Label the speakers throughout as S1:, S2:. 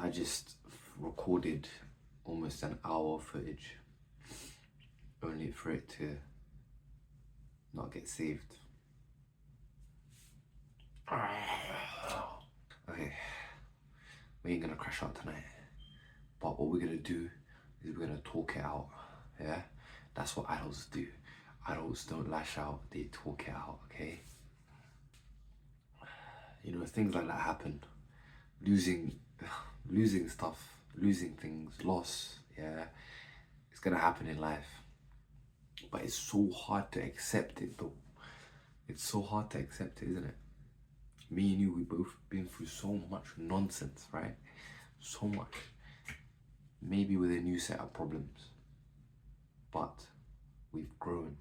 S1: I just recorded almost an hour of footage only for it to not get saved. Okay, we ain't gonna crash out tonight, but what we're gonna do is we're gonna talk it out, yeah? That's what adults do. Adults don't lash out, they talk it out, okay? You know, things like that happen. Losing stuff, losing things, loss, yeah? It's gonna happen in life. But it's so hard to accept it though. It's so hard to accept it, isn't it? Me and you, we both been through so much nonsense, right? So much. Maybe with a new set of problems. But we've grown.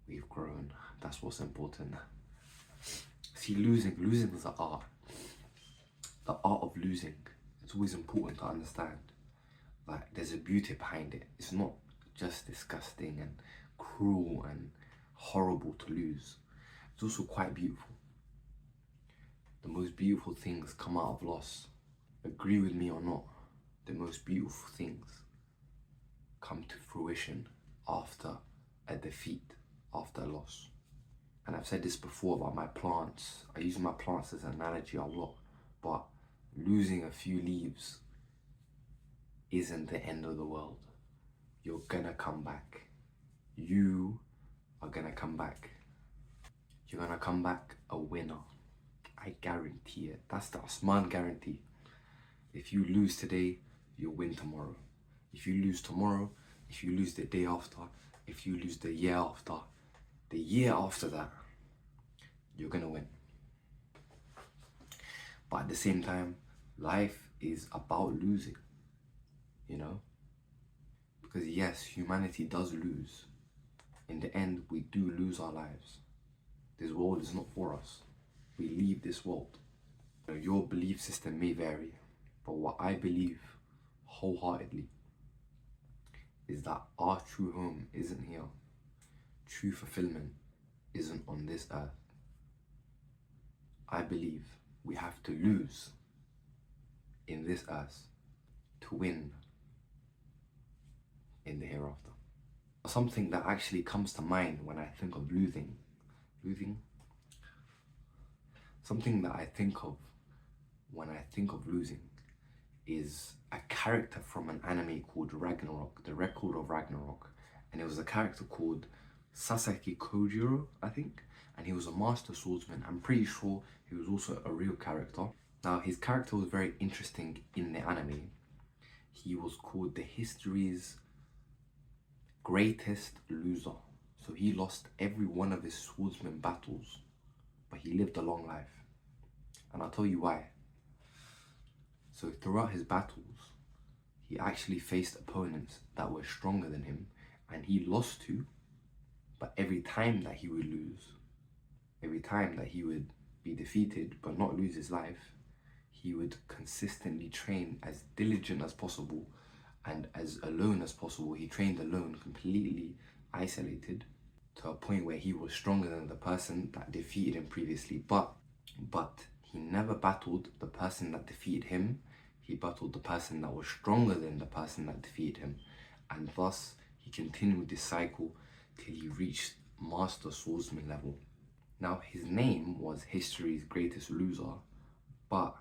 S1: We've grown. That's what's important. See, losing is the art. The art of losing. It's always important to understand. Like, there's a beauty behind it. It's not just disgusting and cruel and horrible to lose. It's also quite beautiful. The most beautiful things come out of loss. Agree with me or not, the most beautiful things come to fruition after a defeat, after a loss. And I've said this before about my plants. I use my plants as an analogy a lot, but losing a few leaves isn't the end of the world. You're gonna come back. You are gonna come back. You're gonna come back a winner. I guarantee it. That's the Osman guarantee. If you lose today, you'll win tomorrow. If you lose tomorrow, if you lose the day after, if you lose the year after that, you're gonna win. But at the same time, life is about losing, you know? Because yes, humanity does lose. In the end, we do lose our lives. This world is not for us. We leave this world. You know, your belief system may vary, but what I believe wholeheartedly is that our true home isn't here. True fulfillment isn't on this earth. I believe we have to lose in this earth to win in the hereafter. Something that actually comes to mind when I think of losing. Something that I think of when I think of losing is a character from an anime called Ragnarok, The Record of Ragnarok. And it was a character called Sasaki Kojiro, I think. And he was a master swordsman. I'm pretty sure he was also a real character. Now, his character was very interesting in the anime. He was called the history's greatest loser. So he lost every one of his swordsman battles, but he lived a long life. And I'll tell you why. So throughout his battles, he actually faced opponents that were stronger than him, and he lost to, but every time that he would lose, every time that he would be defeated but not lose his life, he would consistently train as diligent as possible and as alone as possible. He trained alone, completely isolated, to a point where he was stronger than the person that defeated him previously. But he never battled the person that defeated him. He battled the person that was stronger than the person that defeated him. And thus, he continued this cycle till he reached Master Swordsman level. Now, his name was history's greatest loser, but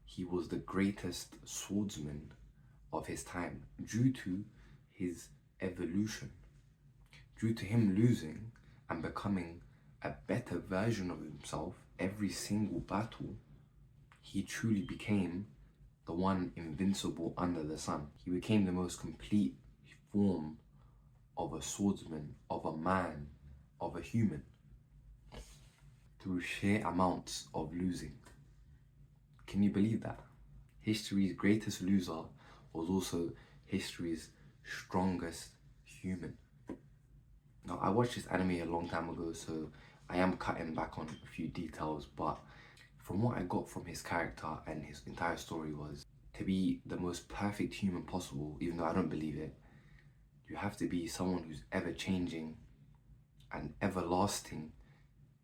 S1: he was the greatest swordsman of his time due to his evolution. Due to him losing and becoming a better version of himself every single battle, he truly became the one invincible under the sun. He became the most complete form of a swordsman, of a man, of a human, through sheer amounts of losing. Can you believe that? History's greatest loser was also history's strongest human. Now, I watched this anime a long time ago, so I am cutting back on a few details, but from what I got from his character and his entire story was, to be the most perfect human possible, even though I don't believe it, you have to be someone who's ever changing and everlasting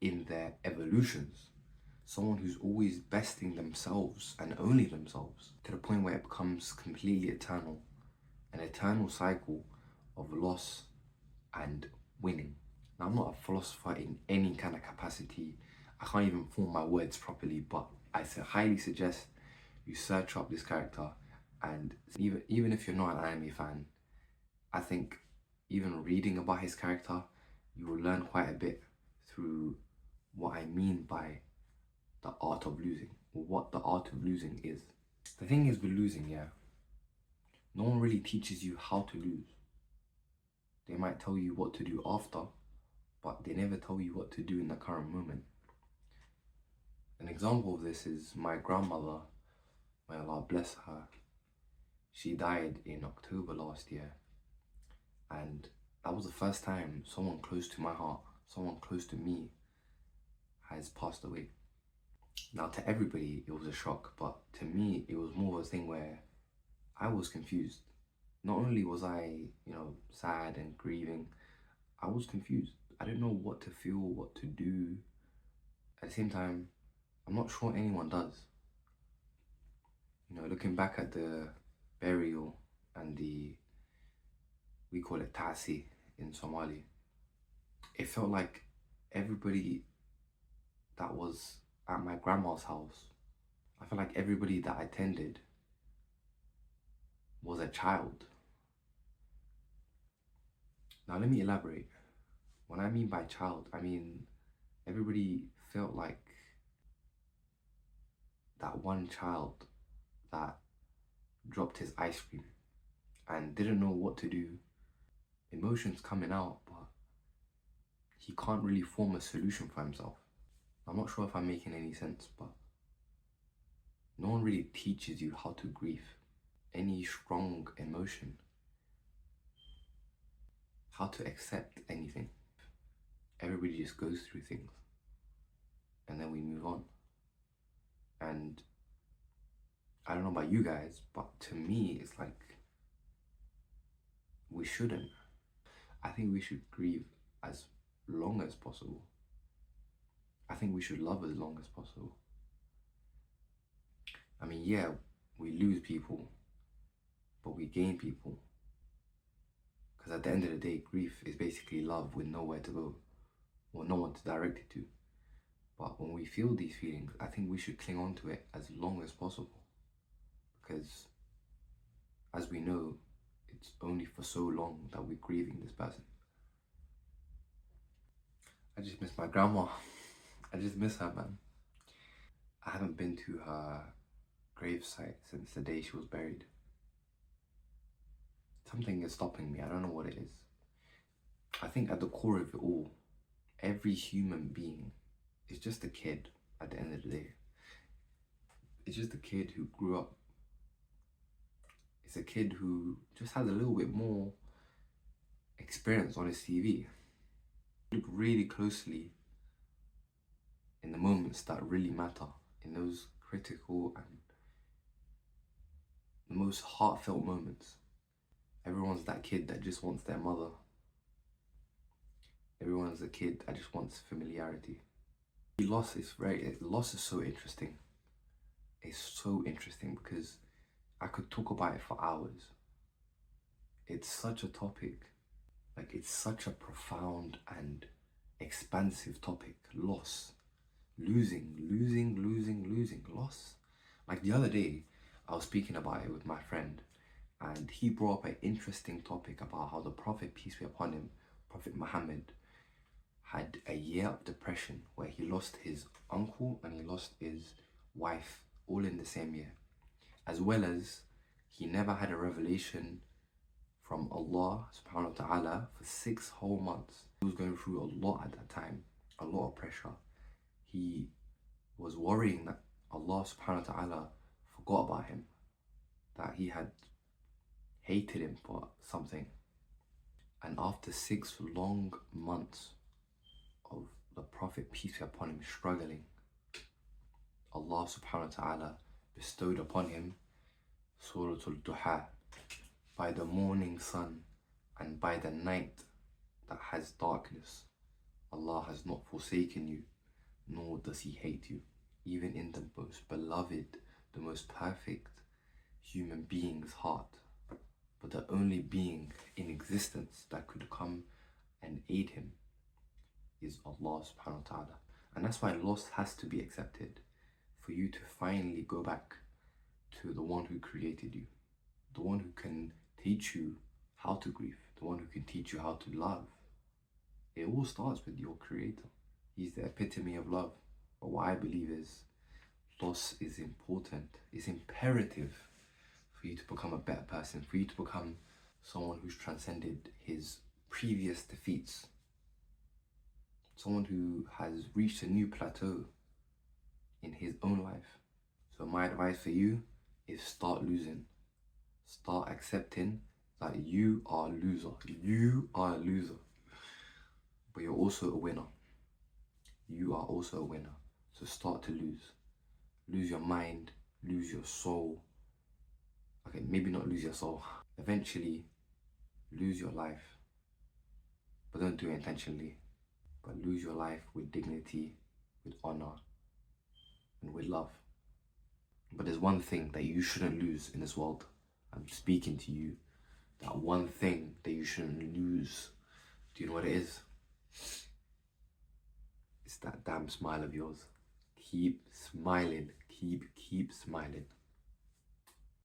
S1: in their evolutions. someone who's always besting themselves and only themselves to the point where it becomes completely eternal, an eternal cycle of loss and winning. Now, I'm not a philosopher in any kind of capacity. I can't even form my words properly, but I highly suggest you search up this character, and even if you're not an anime fan, I think even reading about his character, you will learn quite a bit through what I mean by the art of losing, or what the art of losing is. The thing is with losing, yeah, no one really teaches you how to lose. They might tell you what to do after, but they never tell you what to do in the current moment. An example of this is my grandmother, may Allah bless her. She died in October last year, and that was the first time someone close to my heart, someone close to me, has passed away. Now, to everybody, it was a shock, but to me, it was more of a thing where I was confused. Not only was I, sad and grieving, I was confused. I didn't know what to feel, what to do. At the same time, I'm not sure anyone does. Looking back at the burial and we call it Tasi in Somali, it felt like everybody that was at my grandma's house, I felt like everybody that attended was a child. Now, let me elaborate. When I mean by child, I mean everybody felt like that one child that dropped his ice cream and didn't know what to do. Emotions coming out, but he can't really form a solution for himself. I'm not sure if I'm making any sense, but no one really teaches you how to grieve any strong emotion, how to accept anything. Everybody just goes through things and then we move on. And I don't know about you guys, but to me, it's like we shouldn't. I think we should grieve as long as possible. I think we should love as long as possible. I mean, yeah, we lose people, but we gain people. Because at the end of the day, grief is basically love with nowhere to go, or no one to direct it to. But when we feel these feelings, I think we should cling on to it as long as possible. Because, as we know, it's only for so long that we're grieving this person. I just miss my grandma. I just miss her, man. I haven't been to her gravesite since the day she was buried. Something is stopping me. I don't know what it is. I think at the core of it all, every human being is just a kid at the end of the day. It's just a kid who grew up. It's a kid who just has a little bit more experience on his CV. Look really closely in the moments that really matter, in those critical and the most heartfelt moments. Everyone's that kid that just wants their mother. Everyone's a kid that just wants familiarity. Loss is so interesting. It's so interesting because I could talk about it for hours. It's such a topic. Like, it's such a profound and expansive topic. Loss. Losing, loss. Like the other day, I was speaking about it with my friend, and he brought up an interesting topic about how the Prophet, peace be upon him, Prophet Muhammad, had a year of depression where he lost his uncle and he lost his wife all in the same year. As well as he never had a revelation from Allah subhanahu wa ta'ala for 6 whole months. He was going through a lot at that time, a lot of pressure. He was worrying that Allah subhanahu wa ta'ala forgot about him, that he had hated him for something. And after 6 long months of the Prophet, peace be upon him, struggling, Allah subhanahu wa ta'ala bestowed upon him Surah Al-Duha, by the morning sun and by the night that has darkness, Allah has not forsaken you, nor does he hate you. even in the most beloved, the most perfect human being's heart. But the only being in existence that could come and aid him is Allah subhanahu wa ta'ala. And that's why loss has to be accepted, for you to finally go back to the one who created you, the one who can teach you how to grieve, the one who can teach you how to love. It all starts with your creator. He's the epitome of love. But what I believe is loss is important, it's imperative for you to become a better person, for you to become someone who's transcended his previous defeats, someone who has reached a new plateau in his own life. So my advice for you is start losing. Start accepting that you are a loser. You are a loser. But you're also a winner. You are also a winner. So start to lose. Lose your mind, lose your soul. Okay, maybe not lose your soul. Eventually, lose your life. But don't do it intentionally. But lose your life with dignity, with honor, and with love. But there's one thing that you shouldn't lose in this world. I'm speaking to you. That one thing that you shouldn't lose. Do you know what it is? It's that damn smile of yours. Keep smiling. Keep smiling.